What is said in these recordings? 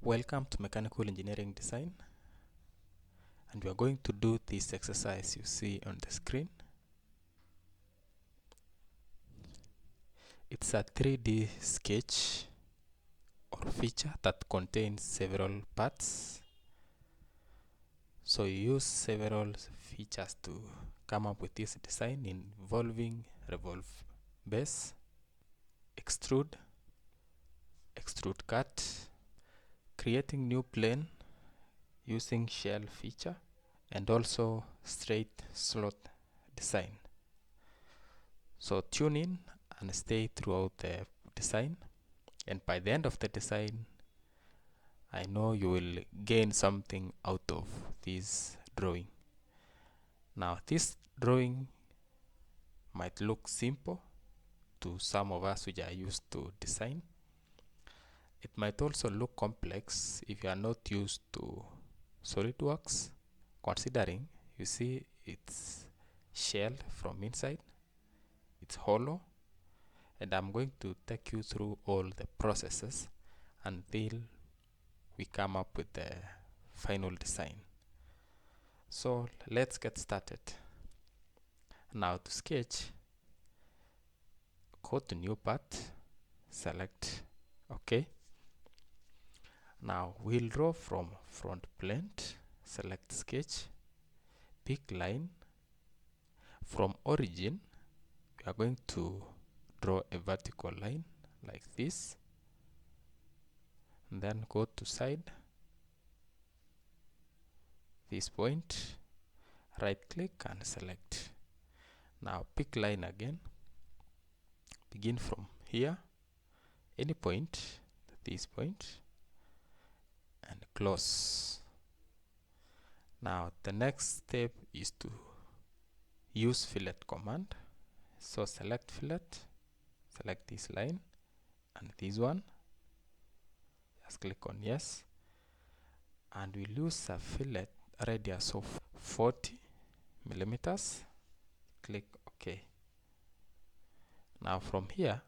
Welcome to Mechanical Engineering Design, and we are going to do this exercise you see on the screen. It's a 3D sketch or feature that contains several parts. So you use several features to come up with this design involving revolve base, extrude cut, creating new plane using shell feature, and also straight slot design. So tune in and stay throughout the design, and by the end of the design I know you will gain something out of this drawing. Now this drawing might look simple to some of us which are used to design. It might also look complex if you are not used to Solidworks, considering you see it's shell from inside, it's hollow, and I'm going to take you through all the processes until we come up with the final design. So let's get started. Now to sketch, go to new part, select OK. Now we'll draw from front plane, select sketch, pick line. From origin we are going to draw a vertical line like this, and then go to side, this point, right click and select. Now pick line again, begin from here, any point, this point, and close. Now the next step is to use fillet command. So select fillet, select this line and this one, just click on yes, and we'll use a fillet radius of 40 millimeters. Click OK. Now from here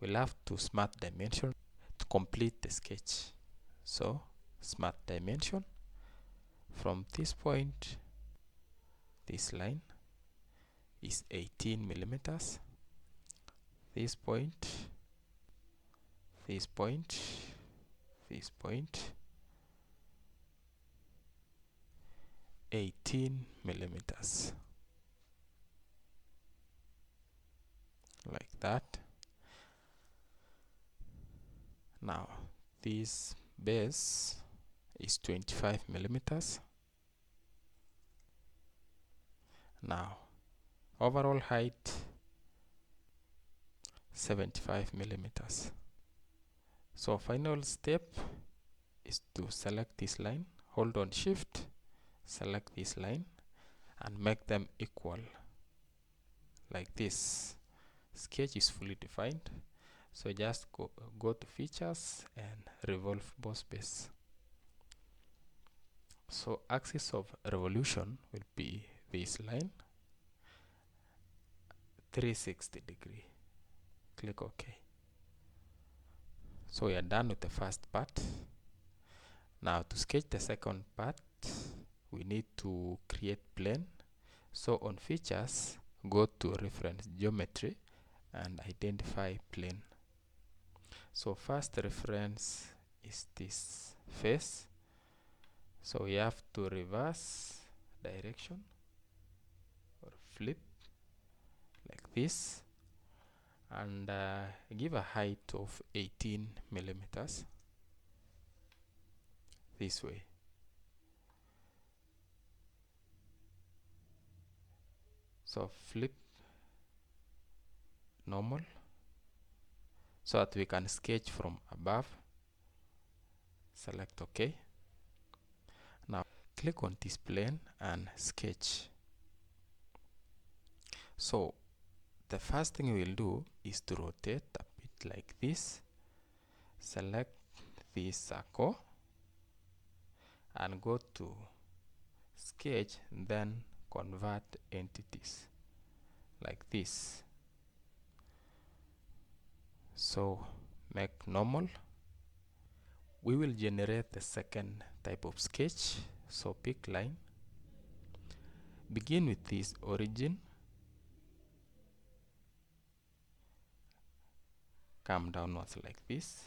we'll have to smart dimension to complete the sketch. So smart dimension, from this point this line is 18 millimeters, this point, this point, this point, 18 millimeters, like that. Now this base is 25 millimeters. Now overall height 75 millimeters. So final step is to select this line, hold on shift, select this line and make them equal like this. Sketch is fully defined, so just go to features and revolve boss base. So axis of revolution will be this line, 360 degree. Click OK. So we are done with the first part. Now to sketch the second part we need to create plane. So on features, go to reference geometry and identify plane. So first reference is this face, so we have to reverse direction or flip like this, and give a height of 18 millimeters this way. So flip normal so that we can sketch from above. Select OK. Now click on this plane and sketch. So the first thing we'll do is to rotate a bit like this. Select this circle and go to sketch, and then convert entities like this. So make normal. we will generate the second type of sketch. So pick line, begin with this origin, come downwards like this,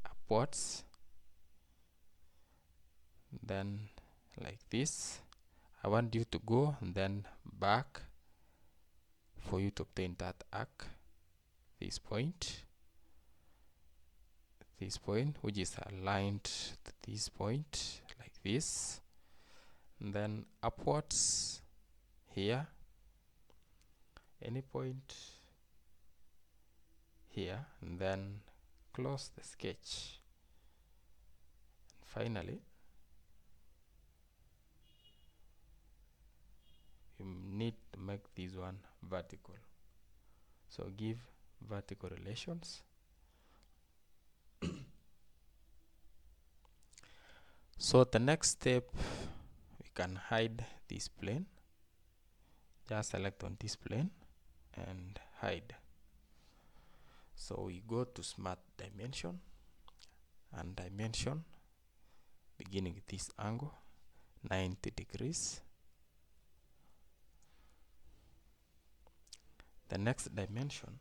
upwards, then like this. I want you to go and then back for you to obtain that arc, this point which is aligned to this point like this, and then upwards here, any point here, and then close the sketch. And finally, you need to make this one vertical, so give vertical relations. So the next step, we can hide this plane. Just select on this plane and hide. So we go to smart dimension and dimension, beginning with this angle 90 degrees. The next dimension,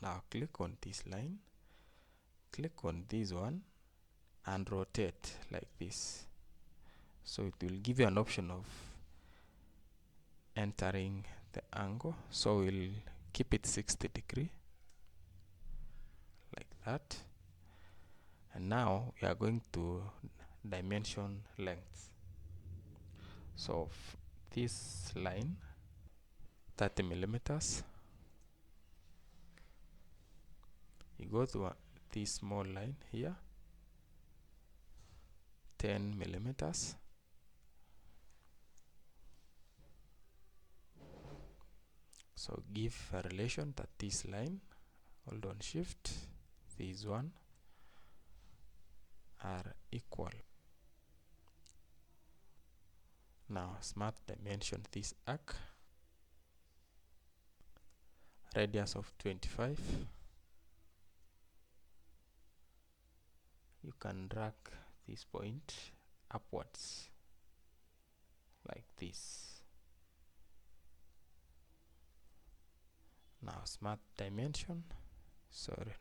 now click on this line, click on this one and rotate like this. So it will give you an option of entering the angle. So we'll keep it 60 degree like that. And now we are going to dimension length. So this line 30 millimeters. You go to this small line here, 10 millimeters. So give a relation that this line, hold on shift, this one are equal. Now smart dimension this arc, radius of 25. You can drag this point upwards like this. Now smart dimension,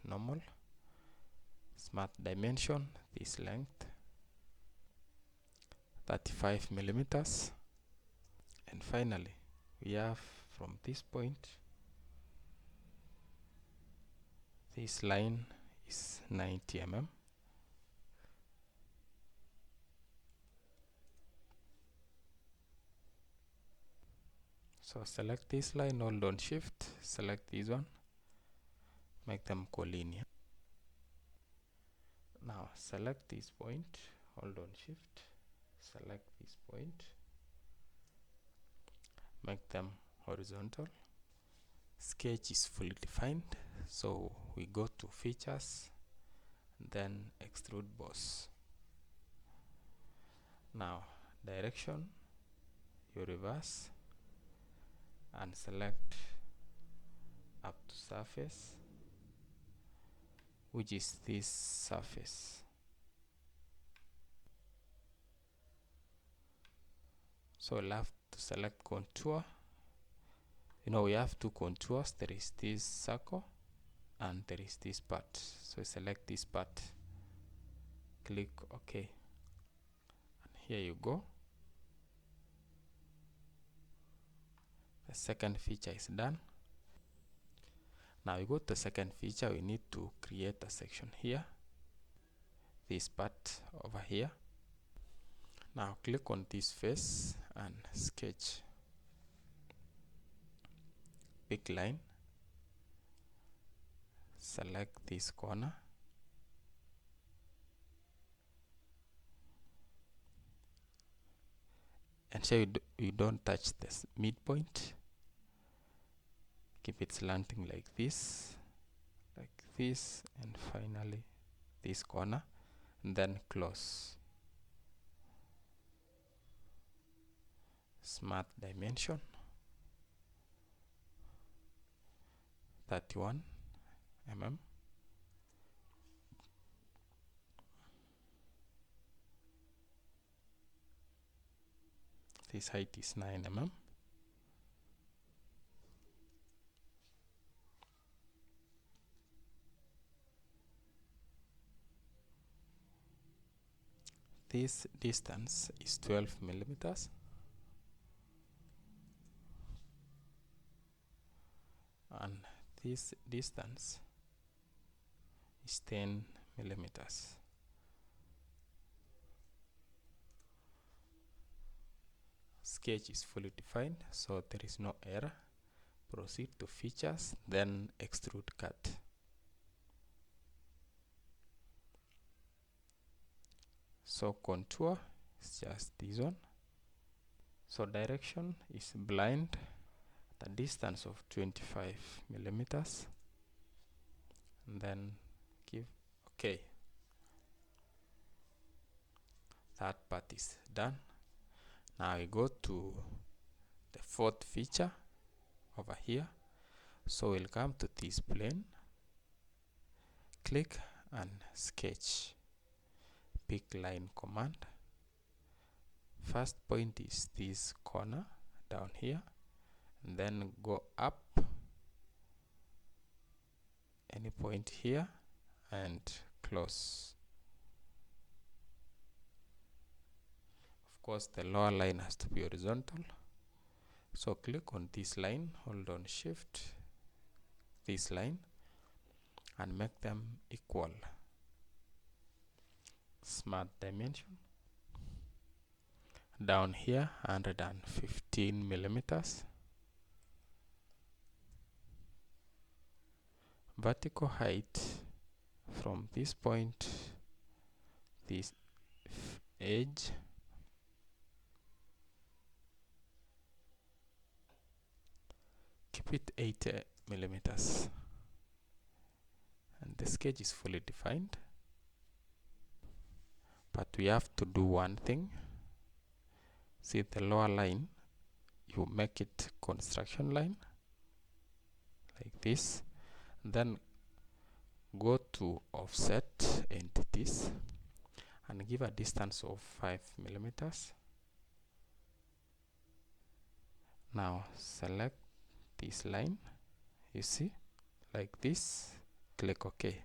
normal, smart dimension this length 35 millimeters. And finally we have from this point, this line is 90 mm. So select this line, hold on shift, select this one, make them collinear. Now select this point, hold on shift, select this point, make them horizontal. Sketch is fully defined, so we go to features, then extrude boss. Now direction, you reverse and select up to surface, which is this surface. So we'll have to select contour. You know, we have two contours. There is this circle and there is this part. So select this part, click OK, and here you go. The second feature is done. Now we go to the second feature. We need to create a section here, this part over here. Now click on this face and sketch, pick line, select this corner, ensure you don't touch this midpoint. Keep it slanting like this, and finally this corner, and then close. Smart dimension 31 mm. This height is 9 mm. This distance is 12 millimeters. And this distance is 10 millimeters. Sketch is fully defined, so there is no error. Proceed to features, then extrude cut. So contour is just this one. So direction is blind at a distance of 25 millimeters. And then give OK. That part is done. Now we go to the fourth feature over here. So we'll come to this plane, click and sketch. Pick line command. First point is this corner down here, and then go up any point here and close. Of course, the lower line has to be horizontal. So click on this line, hold on shift, this line, and make them equal. Smart dimension. Down here, 115 millimeters. Vertical height from this point, this edge, keep it 80 millimeters. And the sketch is fully defined. But we have to do one thing. See the lower line, you make it construction line like this. Then go to offset entities and give a distance of 5 millimeters. Now select this line, you see, like this. Click OK.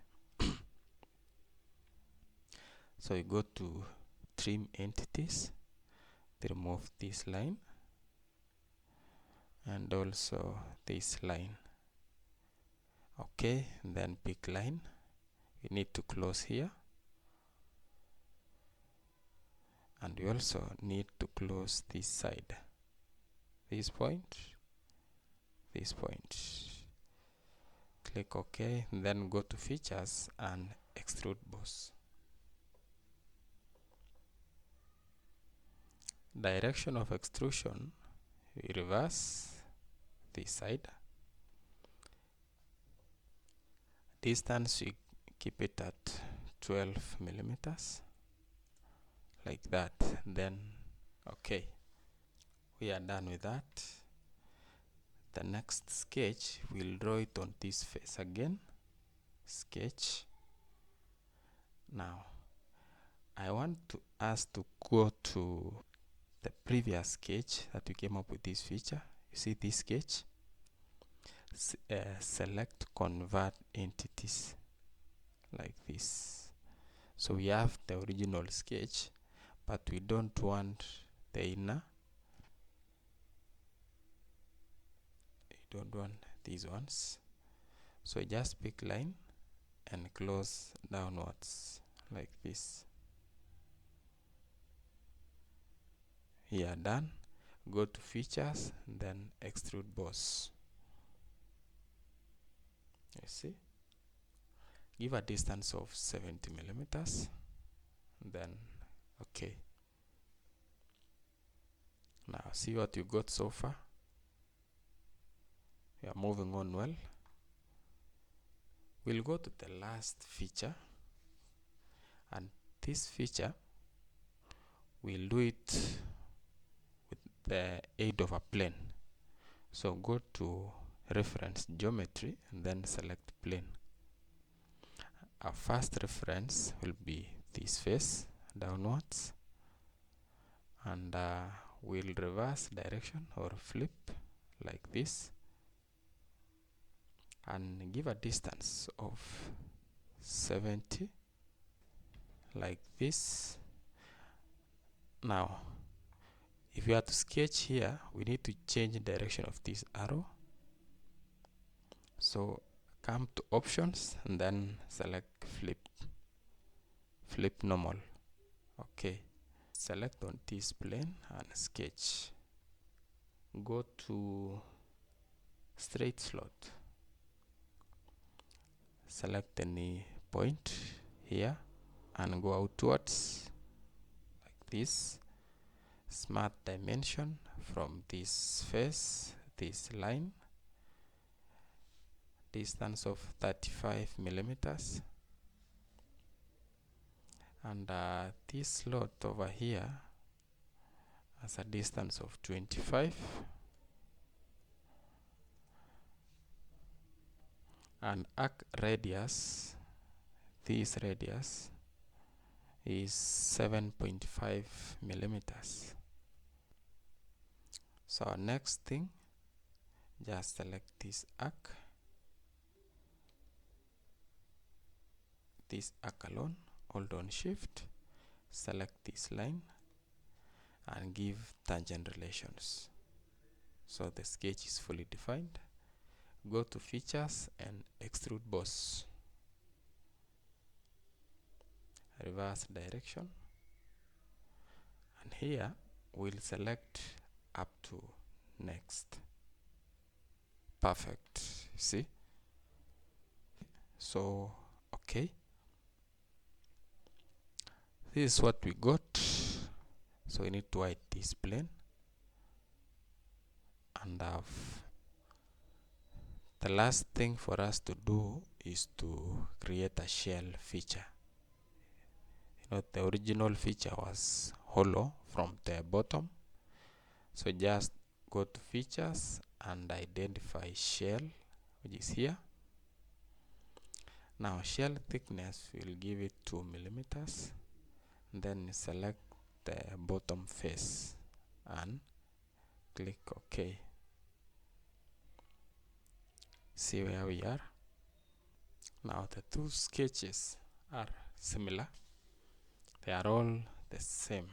So you go to trim entities, remove this line and also this line. OK, and then pick line. We need to close here, and we also need to close this side, this point, this point. Click OK, and then go to features and extrude boss. Direction of extrusion, we reverse this side. Distance, we keep it at 12 millimeters, like that. Then OK, we are done with that. The next sketch, we'll draw it on this face again. Sketch. Now I want us to go to the previous sketch that we came up with this feature. You see this sketch? Select convert entities like this. So we have the original sketch, but we don't want the inner. We don't want these ones. So just pick line and close downwards like this. Here done. Go to features, then extrude boss. You see, give a distance of 70 millimeters, then OK. Now see what you got so far. We are moving on well. We'll go to the last feature, and this feature we'll do it with the aid of a plane. So go to reference geometry and then select plane. Our first reference will be this face downwards, and we'll reverse direction or flip like this and give a distance of 70 like this. Now if we are to sketch here, we need to change the direction of this arrow. So come to options and then select flip normal. Okay, select on this plane and sketch. Go to straight slot, select any point here and go outwards like this. Smart dimension from this face, this line, distance of 35 millimeters, and this slot over here has a distance of 25, and arc radius, this radius is 7.5 millimeters. So our next thing, just select this arc alone, hold on shift, select this line and give tangent relations. So the sketch is fully defined. Go to features and extrude boss, reverse direction, and here we'll select up to next. Perfect. See? So okay, this is what we got. So we need to hide this plane and the last thing for us to do is to create a shell feature. You know, the original feature was hollow from the bottom. So just go to features and identify shell, which is here. Now shell thickness, we'll give it 2 millimeters. Then select the bottom face and click OK. See where we are. Now the two sketches are similar. They are all the same.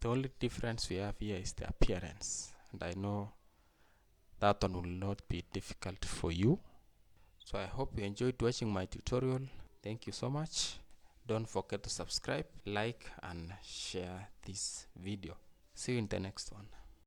The only difference we have here is the appearance, and I know that one will not be difficult for you. So I hope you enjoyed watching my tutorial. Thank you so much. Don't forget to subscribe, like and share this video. See you in the next one.